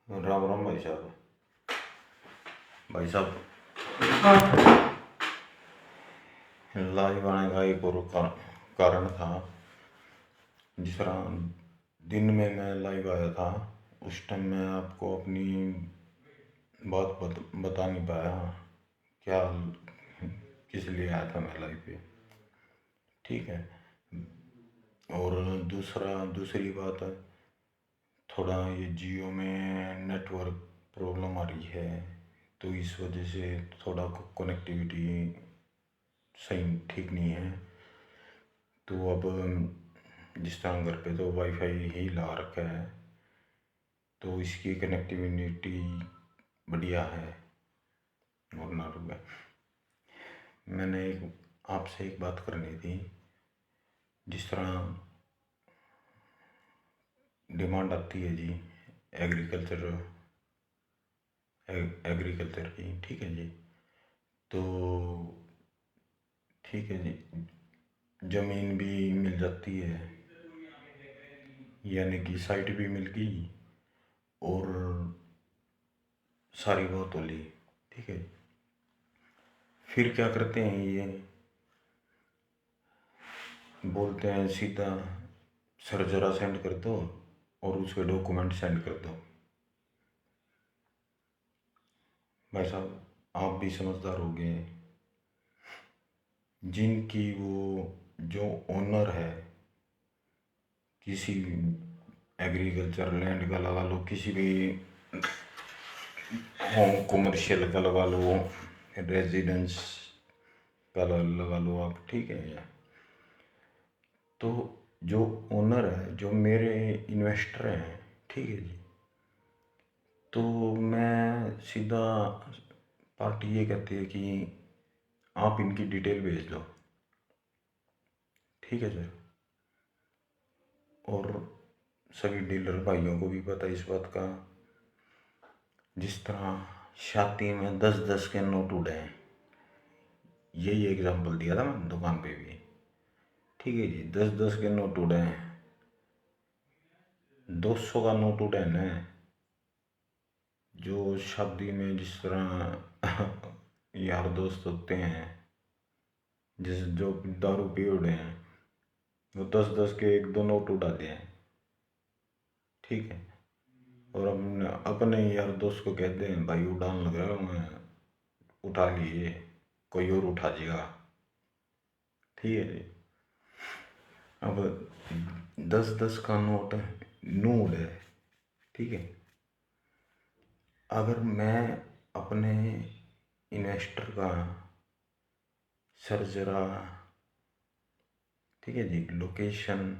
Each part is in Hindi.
राम राम भाई साहब। भाई साहब, लाइव आने का एक और कारण था। जिस तरह दिन में मैं लाइव आया था, उस टाइम मैं आपको अपनी बात बता नहीं पाया क्या, किस लिए आया था मैं लाइव पे। ठीक है। और दूसरी बात है, थोड़ा ये जियो में नेटवर्क प्रॉब्लम आ रही है, तो इस वजह से थोड़ा कनेक्टिविटी सही ठीक नहीं है। तो अब जिस तरह घर पे तो वाईफाई ही ला रखा है, तो इसकी कनेक्टिविटी बढ़िया है। और ना रुका, मैंने आपसे एक बात करनी थी। जिस तरह डिमांड आती है जी एग्रीकल्चर एग्रीकल्चर की, ठीक है जी। तो ठीक है जी, ज़मीन भी मिल जाती है, यानी कि साइट भी मिल गई और सारी बात हो ली। ठीक है। फिर क्या करते हैं, ये बोलते हैं सीधा सर जरा सेंड कर दो और उसके डॉक्यूमेंट सेंड कर दो। भाई साहब, आप भी समझदार हो गए। जिनकी वो जो ओनर है किसी एग्रीकल्चर लैंड का, लगा लो किसी भी होम कमर्शियल का, लगा लो रेजिडेंस का, लगा लो आप, ठीक है। तो जो ओनर है, जो मेरे इन्वेस्टर हैं, ठीक है जी, तो मैं सीधा पार्टी ये कहती है कि आप इनकी डिटेल भेज दो, ठीक है सर। और सभी डीलर भाइयों को भी पता है इस बात का। जिस तरह शादी में 10-10 के नोट उड़े हैं, यही एग्जांपल दिया था मैंने दुकान पे भी, ठीक है जी। 10-10 के नोट उड़े हैं, 200 का नोट उड़े हैं ना, जो शादी में जिस तरह यार दोस्त होते हैं, जिस जो दारू पी उड़े हैं, वो 10-10 के एक दो नोट उड़ा दिए हैं, ठीक है। और अपने अपने यार दोस्त को कहते हैं भाई उड़ान लग रहा है, मैं उठा लिए, कोई और उठा जाएगा, ठीक है जी। अब 10-10 का नोट नूड है, ठीक है। अगर मैं अपने इन्वेस्टर का सर जरा, ठीक है जी, लोकेशन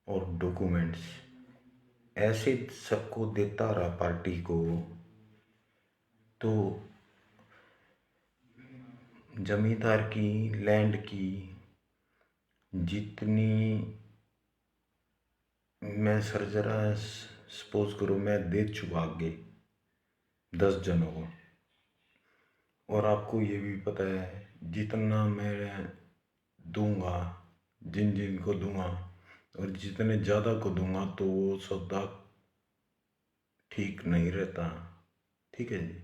और डॉक्यूमेंट्स ऐसे सबको देता रहा पार्टी को, तो जमींदार की लैंड की जितनी, मैं सर जरा सपोज करो मैं दे चुका आगे 10 जनों को, और आपको ये भी पता है जितना मैं दूंगा, जिन जिन को दूंगा और जितने ज़्यादा को दूंगा, तो वो सौदा ठीक नहीं रहता, ठीक है जी।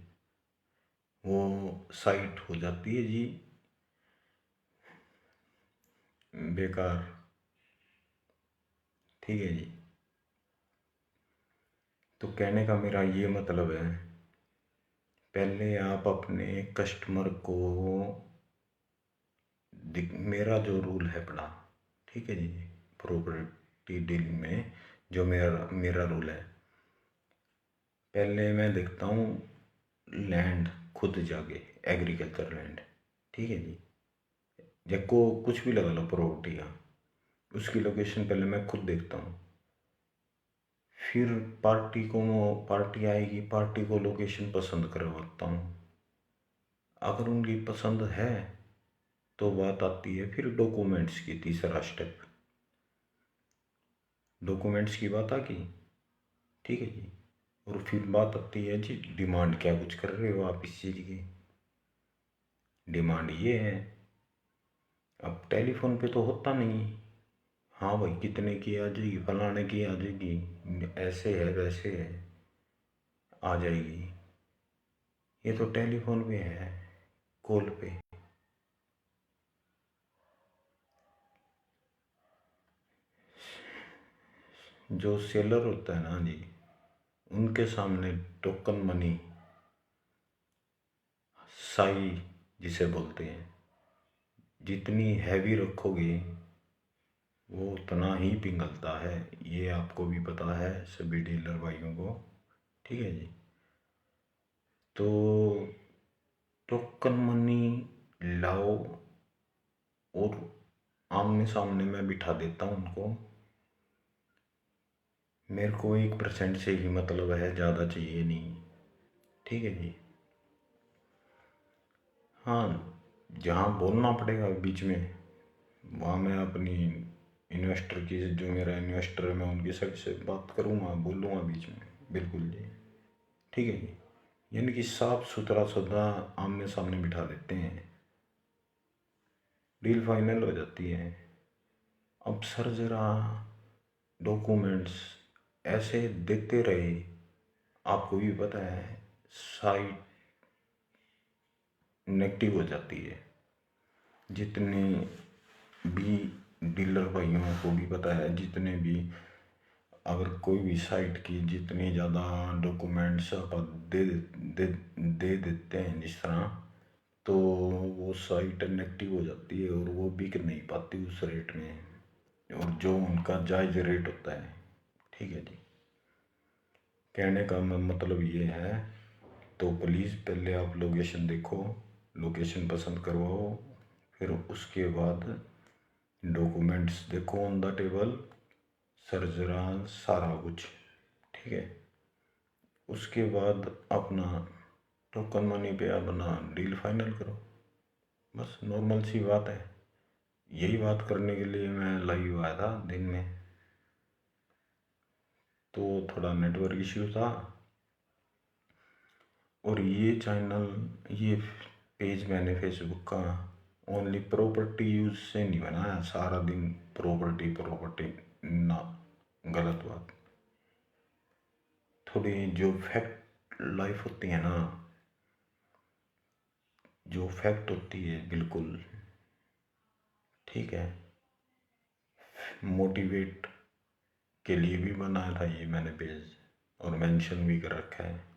वो साइट हो जाती है जी बेकार, ठीक है जी। तो कहने का मेरा ये मतलब है, पहले आप अपने कस्टमर को मेरा जो रूल है बड़ा, ठीक है जी, प्रॉपर्टी डीलिंग में जो मेरा मेरा रूल है, पहले मैं देखता हूँ लैंड खुद जाके, एग्रीकल्चर लैंड, ठीक है जी, या को कुछ भी लगा लो प्रॉपर्टी का, उसकी लोकेशन पहले मैं खुद देखता हूँ। फिर पार्टी आएगी, पार्टी को लोकेशन पसंद करवाता हूँ। अगर उनकी पसंद है तो बात आती है फिर डॉक्यूमेंट्स की, तीसरा स्टेप, डॉक्यूमेंट्स की बात आ गई, ठीक है जी। और फिर बात आती है जी डिमांड क्या कुछ कर रहे हो आप इस चीज़ की। डिमांड ये है, अब टेलीफोन पे तो होता नहीं, हाँ भाई कितने की आ जाएगी, फलाने की आ जाएगी, ऐसे है वैसे है। आ जाएगी। ये तो टेलीफोन पे है, कॉल पे। जो सेलर होता है ना जी, उनके सामने टोकन मनी, साई जिसे बोलते हैं, जितनी हैवी रखोगे वो उतना ही पिघलता है। ये आपको भी पता है, सभी डीलर भाइयों को। ठीक है जी। तो टोकन मनी लाओ और आमने सामने मैं बिठा देता हूँ उनको। मेरे को 1% से ही मतलब है, ज़्यादा चाहिए नहीं। ठीक है जी। हाँ, जहाँ बोलना पड़ेगा बीच में, वहाँ मैं अपनी इन्वेस्टर की, जो मेरा इन्वेस्टर है, मैं उनकी साइड से बात करूँगा, बोलूँगा बीच में। बिल्कुल जी। ठीक है जी। यानी कि साफ सुथरा सौदा आमने सामने बिठा देते हैं, डील फाइनल हो जाती है। अब सर ज़रा डॉक्यूमेंट्स ऐसे देते रहे, आपको भी पता है साइट नेगेटिव हो जाती है। जितने भी डीलर भाइयों को भी पता है, जितने भी, अगर कोई भी साइट की जितनी ज़्यादा डॉक्यूमेंट्स आप दे देते हैं जिस तरह, तो वो साइट नेगेटिव हो जाती है और वो बिक नहीं पाती उस रेट में, और जो उनका जायज़ रेट होता है। ठीक है जी। कहने का मतलब ये है, तो प्लीज़ पहले आप लोकेशन देखो, लोकेशन पसंद करवाओ, फिर उसके बाद डॉक्यूमेंट्स देखो ऑन द टेबल, सर्जरा सारा कुछ। ठीक है। उसके बाद अपना टोकन मनी पे अपना डील फाइनल करो। बस नॉर्मल सी बात है। यही बात करने के लिए मैं लाइव आया था दिन में, तो थोड़ा नेटवर्क इश्यू था। और ये चैनल, ये पेज मैंने फेसबुक का ओनली प्रॉपर्टी यूज से नहीं बनाया, सारा दिन प्रॉपर्टी प्रॉपर्टी ना, गलत बात। थोड़ी जो फैक्ट लाइफ होती है ना, जो फैक्ट होती है बिल्कुल, ठीक है, मोटिवेट के लिए भी बनाया था ये मैंने पेज, और मेंशन भी कर रखा है।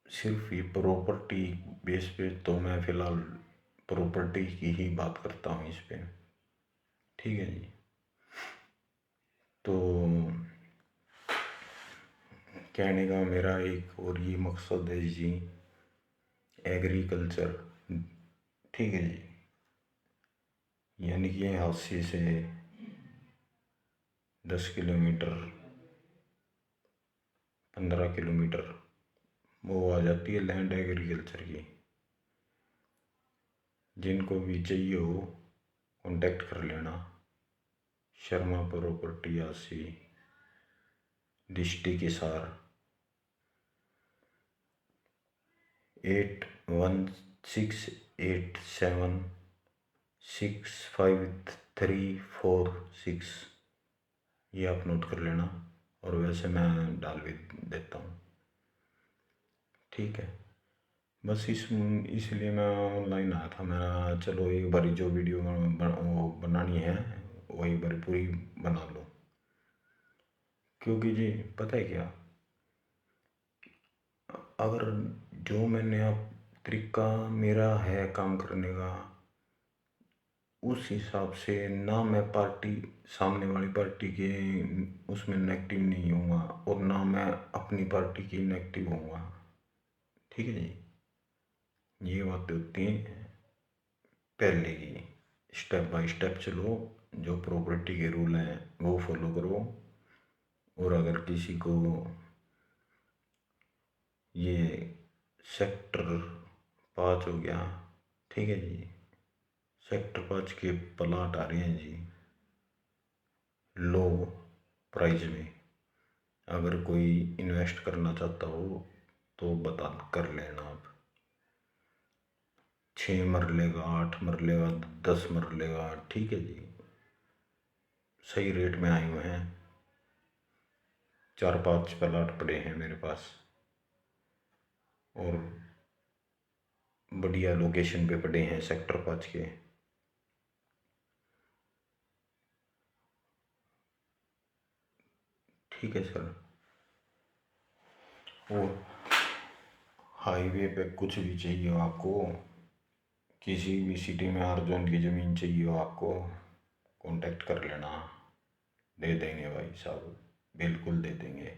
सिर्फ ये प्रॉपर्टी बेस पे तो मैं फ़िलहाल प्रॉपर्टी की ही बात करता हूँ इस पे। ठीक है जी। तो कहने का मेरा एक और ये मकसद है जी, एग्रीकल्चर। ठीक है जी। यानी कि हादसे से 10 किलोमीटर 15 किलोमीटर वो आ जाती है लैंड एग्रीकल्चर की। जिनको भी चाहिए हो कांटेक्ट कर लेना। शर्मा प्रॉपर्टी आसी, डिस्ट्रिक्ट हिसार, 8168765346। ये आप नोट कर लेना, और वैसे मैं डाल भी देता हूँ। ठीक है। बस इसलिए मैं ऑनलाइन आया था। मैं चलो एक बारी जो वीडियो वो बनानी है वो एक बारी पूरी बना लो। क्योंकि जी पता है क्या, अगर जो मैंने अब तरीका मेरा है काम करने का, उस हिसाब से ना मैं पार्टी, सामने वाली पार्टी के उसमें नेगेटिव नहीं होऊंगा, और ना मैं अपनी पार्टी की नेगेटिव होऊंगा। ठीक है जी। ये बातें होती हैं पहले की। स्टेप बाय स्टेप चलो, जो प्रॉपर्टी के रूल हैं वो फॉलो करो। और अगर किसी को ये सेक्टर 5 हो गया, ठीक है जी, सेक्टर 5 के प्लाट आ रहे हैं जी लो प्राइस में। अगर कोई इन्वेस्ट करना चाहता हो तो बता कर लेना आप। 6 मरले का, 8 मरले का, 10 मरले का। ठीक है जी। सही रेट में आए हुए हैं। 4-5 प्लाट पड़े हैं मेरे पास और बढ़िया लोकेशन पे पड़े हैं सेक्टर 5 के। ठीक है सर। और हाईवे पे कुछ भी चाहिए हो आपको, किसी भी सिटी में आर जोन की ज़मीन चाहिए हो आपको, कांटेक्ट कर लेना, दे देंगे भाई साहब, बिल्कुल दे देंगे।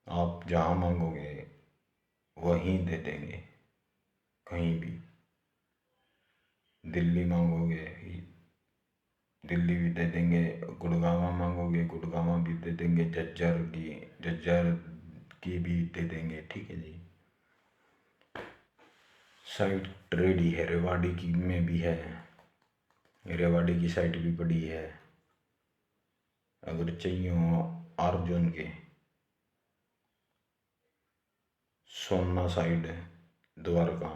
आप जहाँ मांगोगे वहीं दे देंगे, कहीं भी। दिल्ली मांगोगे दिल्ली भी दे देंगे, गुड़गांव मांगोगे गुड़गांव भी दे देंगे, झज्जर की भी दे देंगे। ठीक है जी। साइट रेडी है, रेवाड़ी की में भी है, रेवाड़ी की साइट भी बड़ी है। अगर चाहिए हो आर जोन के, सोमना साइड है, द्वारका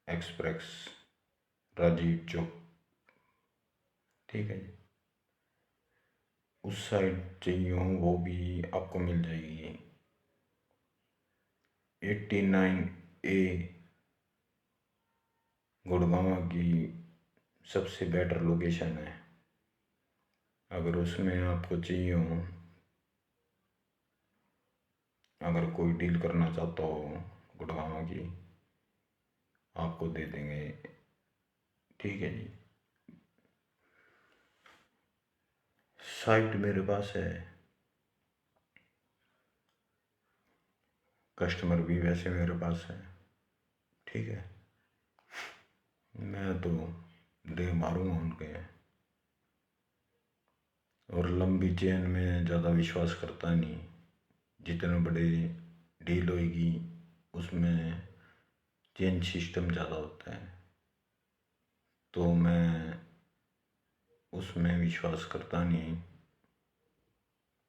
एक्सप्रेस, राजीव चौक। ठीक है जी। उस साइड चाहिए हो वो भी आपको मिल जाएगी। 89A गुड़गांव की सबसे बेटर लोकेशन है। अगर उसमें आपको चाहिए हो, अगर कोई डील करना चाहता हो गुड़गांव की, आपको दे देंगे। ठीक है जी। साइट मेरे पास है, कस्टमर भी वैसे मेरे पास है। ठीक है। मैं तो दे मारूंगा उनके। और लंबी चेन में ज़्यादा विश्वास करता नहीं। जितने बड़े डील होगी उसमें चेन सिस्टम ज़्यादा होता है, तो मैं उसमें विश्वास करता नहीं।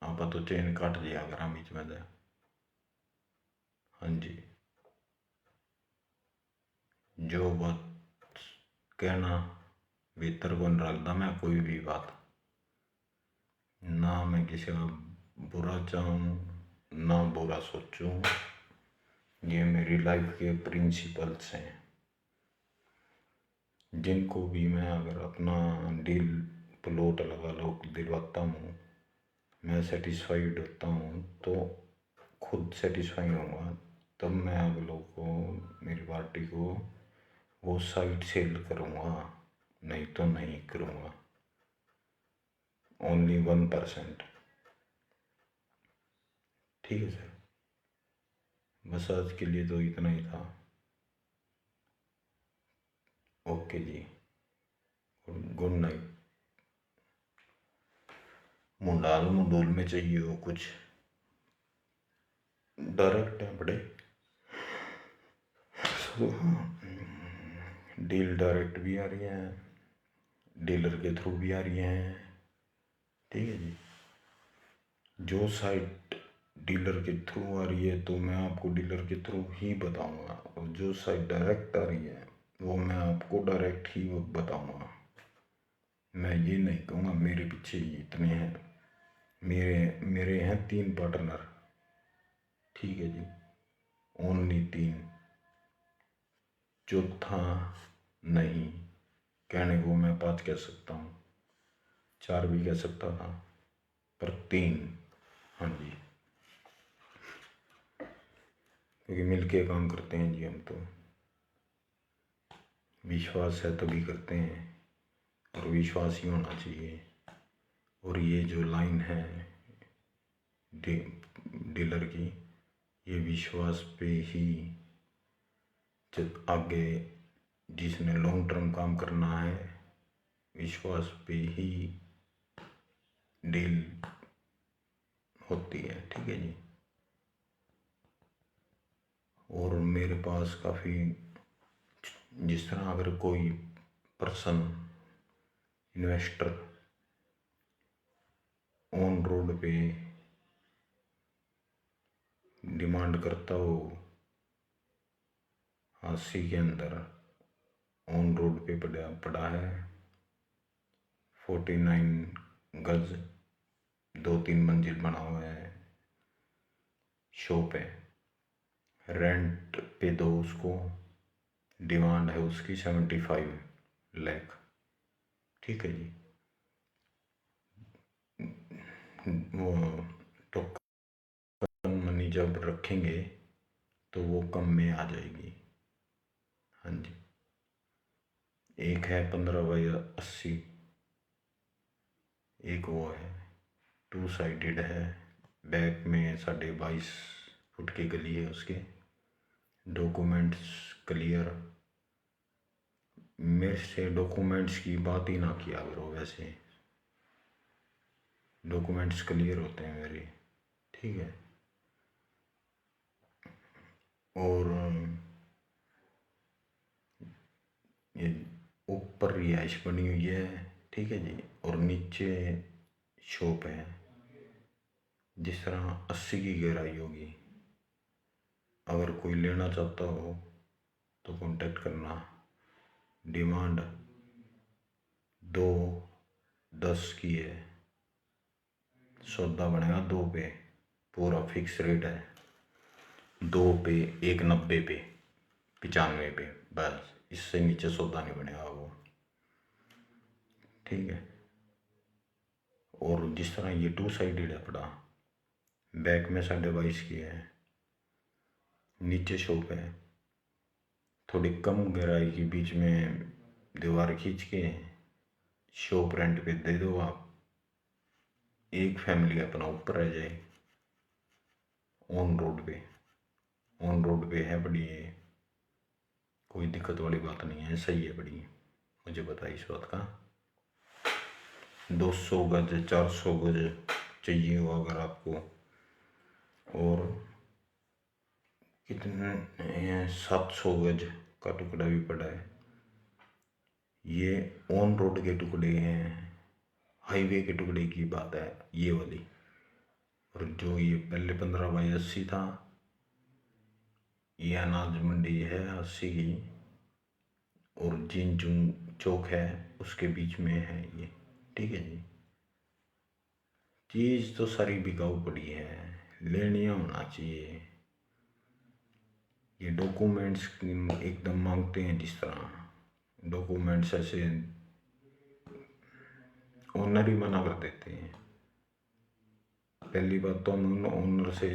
आप तो चेन काट दिया अगर हम बीच में दे। हाँ जी। जो बात कहना भीतर को नहीं रखता मैं कोई भी बात, ना मैं किसी का बुरा चाहूँ ना बुरा सोचूं। ये मेरी लाइफ के प्रिंसिपल्स हैं, जिनको भी मैं अगर अपना डील प्लॉट लगा लो दिलवाता हूँ, मैं सेटिस्फाइड होता हूँ तो खुद सेटिस्फाई होऊंगा, तब मैं आप लोग को, मेरी पार्टी को वो साइट सेल करूँगा, नहीं तो नहीं करूँगा। ओनली 1%। ठीक है सर। बस आज के लिए तो इतना ही था। ओके जी। Good night. मुंडूल में चाहिए हो कुछ, डायरेक्ट है बड़े, डील डायरेक्ट भी आ रही है, डीलर के थ्रू भी आ रही हैं। ठीक है जी। जो साइट डीलर के थ्रू आ रही है तो मैं आपको डीलर के थ्रू ही बताऊंगा, और जो साइट डायरेक्ट आ रही है वो मैं आपको डायरेक्ट ही बताऊंगा। मैं ये नहीं कहूँगा मेरे पीछे ही इतने हैं। मेरे मेरे हैं 3 पार्टनर। ठीक है जी। ओनली 3, चौथा नहीं। कहने को मैं 5 कह सकता हूँ, 4 भी कह सकता था, पर 3। हाँ जी। क्योंकि मिलके काम करते हैं जी हम तो। विश्वास है तभी करते हैं, और विश्वास ही होना चाहिए। और ये जो लाइन है डीलर की, ये विश्वास पे ही जब आगे जिसने लॉन्ग टर्म काम करना है, विश्वास पे ही डील होती है। ठीक है जी। और मेरे पास काफ़ी, जिस तरह अगर कोई पर्सन इन्वेस्टर ऑन रोड पे डिमांड करता हो, अस्सी के अंदर ऑन रोड पे पड़ा है 49 गज 2-3 मंजिल बना हुआ है, शॉप है, रेंट पे दो उसको, डिमांड है उसकी 75 लाख। ठीक है जी। वो टोकन मनी जब रखेंगे तो वो कम में आ जाएगी। हाँ जी। एक है 15/80, एक वो है 2 साइडेड है, बैक में 22.5 फुट की गली है उसके, डॉक्यूमेंट्स क्लियर। मेरे से डॉक्यूमेंट्स की बात ही ना किया करो, वैसे डॉक्यूमेंट्स क्लियर होते हैं मेरे। ठीक है। और ये ऊपर रिहाइश बनी हुई है। ठीक है जी। और नीचे शॉप है, जिस तरह 80 की गहराई होगी। अगर कोई लेना चाहता हो तो कांटेक्ट करना। डिमांड 210 की है, सौदा बनेगा 2 पे, पूरा फिक्स रेट है 2 पे, 190 पे, 95 पे, बस इससे नीचे सौदा नहीं बनेगा वो। ठीक है। और जिस तरह ये 2 साइडेड है पड़ा, बैक में 22.5 की है, नीचे शॉप है, थोड़ी कम गहराई की, बीच में दीवार खींच के शॉप रेंट पे दे दो आप, एक फैमिली अपना ऊपर रह जाए। ऑन रोड पे है बड़ी, ये कोई दिक्कत वाली बात नहीं है, सही है बड़ी। मुझे पता है इस बात का। 200 गज 400 गज चाहिए हो अगर आपको, और कितने 700 गज का टुकड़ा भी पड़ा है। ये ऑन रोड के टुकड़े हैं, हाईवे के टुकड़े की बात है ये वाली। और जो ये पहले 15/80 था, ये अनाज मंडी है 80 की, और जिन जुन चौक है उसके बीच में है ये। ठीक है जी। चीज़ तो सारी बिकाऊ पड़ी है, लेनी होना चाहिए। ये डॉक्यूमेंट्स एकदम मांगते हैं, जिस तरह डॉक्यूमेंट्स ऐसे ओनर ही मना कर देते हैं। पहली बात तो हम ओनर से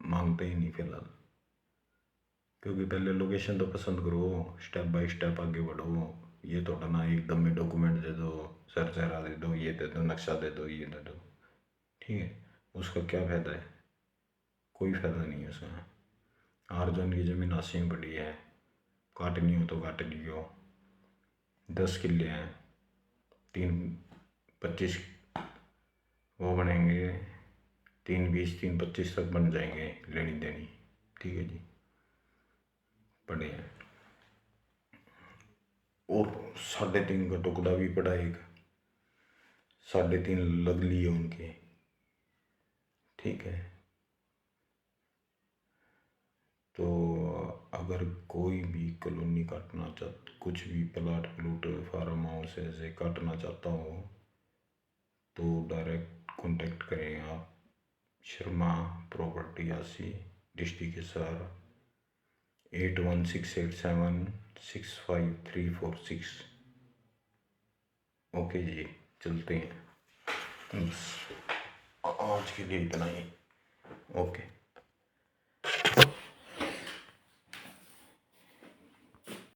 मांगते ही नहीं फिलहाल, क्योंकि पहले लोकेशन तो पसंद करो, स्टेप बाय स्टेप आगे बढ़ो। ये तो ना एकदम में डॉक्यूमेंट दे दो, सर चेहरा दे दो, ये दे दो, नक्शा दे दो, ये दे दो। ठीक है। उसका क्या फ़ायदा है? कोई फ़ायदा नहीं है उसका। आर्जन की ज़मीन 80 में पड़ी है, काटनी हो तो काट लियो। 10 किले हैं, 3-25 वो बनेंगे, 3-20 3-25 तक बन जाएंगे लेनी देनी। ठीक है जी। पड़े हैं। और 3.5 का टुकड़ा भी पड़ा, एक 3.5 लग लिए उनके। ठीक है। तो अगर कोई भी कॉलोनी काटना चाहता, कुछ भी प्लाट प्लूट फार्म हाउस ऐसे काटना चाहता हो तो डायरेक्ट कांटेक्ट करें आप, शर्मा प्रॉपर्टी आसी, डिस्ट्रिक्ट हिसार, 8168765346। ओके जी, चलते हैं। बस आज के लिए इतना ही। ओके।